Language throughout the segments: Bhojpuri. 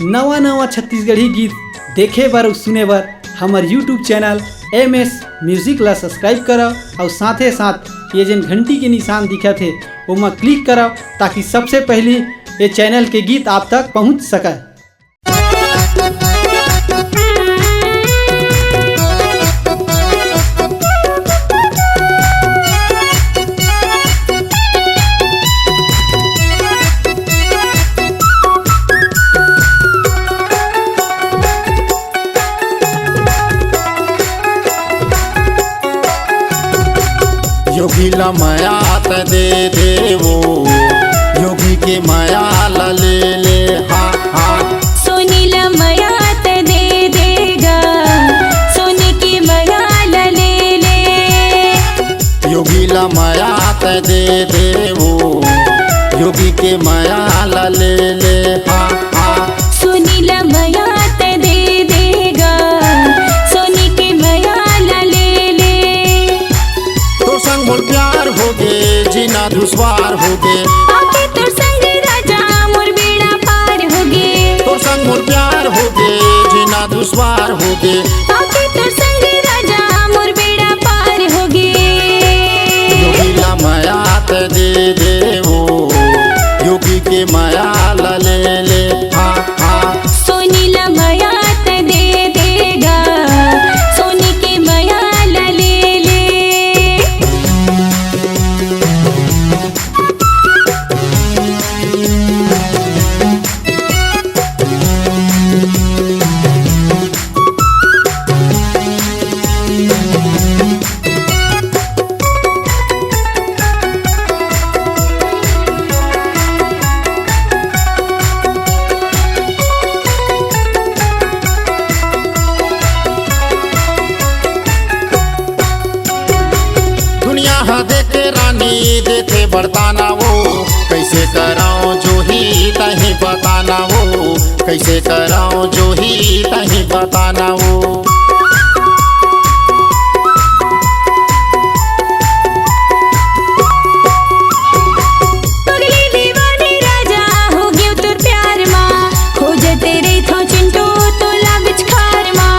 नवा नवा छत्तीसगढ़ी गीत देखे बर और सुने बर हमार यूट्यूब चैनल MS म्यूजिक ला सब्सक्राइब करो और साथे साथ ये जन घंटी के निशान दिखा थे वो क्लिक करो ताकि सबसे पहले ये चैनल के गीत आप तक पहुंच सके। योगी ला माया त दे दे वो योगी के माया ला ले ले हा हा। सोनी ला माया त दे देगा सोने की माया ला ले ले। योगी ला माया त दे दे वो योगी के माया ला ले ले हा हा। सोनी ला माया त दे देगा सोने की माया ला ले ले। तो संग मोर प्यार हो गे जीना दुश्वार हो गे आके तोर संग राजा मोर बेड़ा पार हो गे। तो संग मोर प्यार हो गे जीना दुश्वार हो गे आके तोर संग राजा मोर बेड़ा पार हो गे। योगी ला माया त दे दे वो योगी के माया ला ले ले हा हा। सोनी ला माया त दे देगा सोने की माया ला ले ले। दुनिया हा देखे रानी देखे बरताना वो कैसे कराऊं जो ही तही बताना वो कैसे कराऊं जो ही तही बताना वो। पगली दीवानी राजा हो गयो तोर प्यार माँ खोजते रही थो चिंटू तोला बिचखार माँ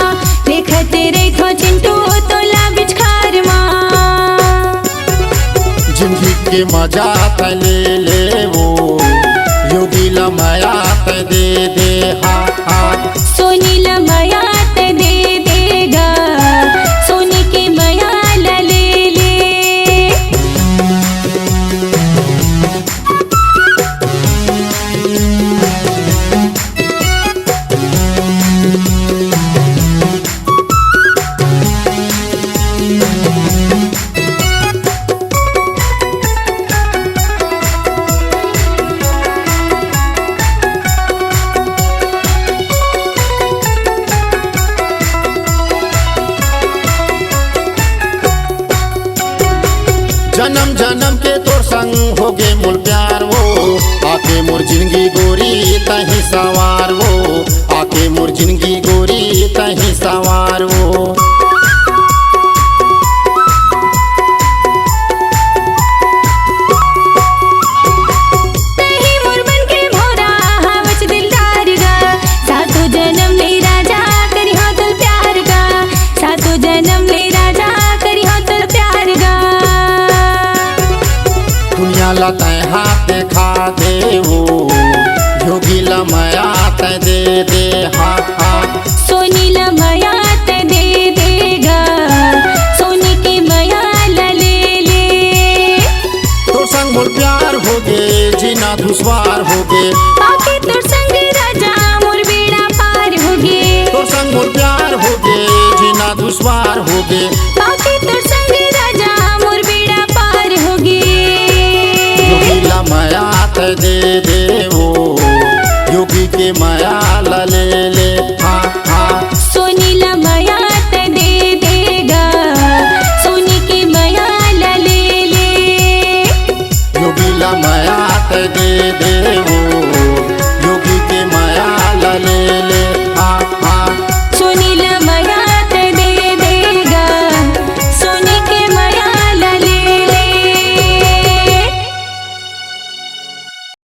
देखते रही थो चिंटू तोला बिचखार माँ। जिंदगी के मजा त ले ले वो योगी ला माया त दे दे हा हा। सोनी ला माया त दे देगा सोने की माया ला ले ले। जन्म जन्म के तोर संग हो गे मोर प्यार वो आके मोर जिंदगी गोरी तही सवार वो आके मोर जिंदगी गोरी तही सवार वो। तही मोर मन के भोरा हवच दिलदार गा सातो जन्म ले राजा करी हो तोर प्यार गा सातो जन्म ले राजा करी हो तोर प्यार गा। दुनिया ला तय हाथ देखा दे वो योगी ला माया त दे दे हा हा। सोनी ला माया त दे देगा सोने की माया ला ले ले। तो संग मोर प्यार हो गे जीना दुश्वार हो गे आके तोर संग राजा मोर बेड़ा पार हो गे। तो संग मोर प्यार हो गे जीना दुश्वार हो गे आके तोर संग राजा मोर बेड़ा पार हो गे। योगी ला माया त दे दे वो योगी के माया ला ले ले हा हा। सोनी ला माया त दे देगा सोने की माया ला ले ले। योगी ला माया त दे दे वो योगी के माया ला ले ले हा हा। सोनी ला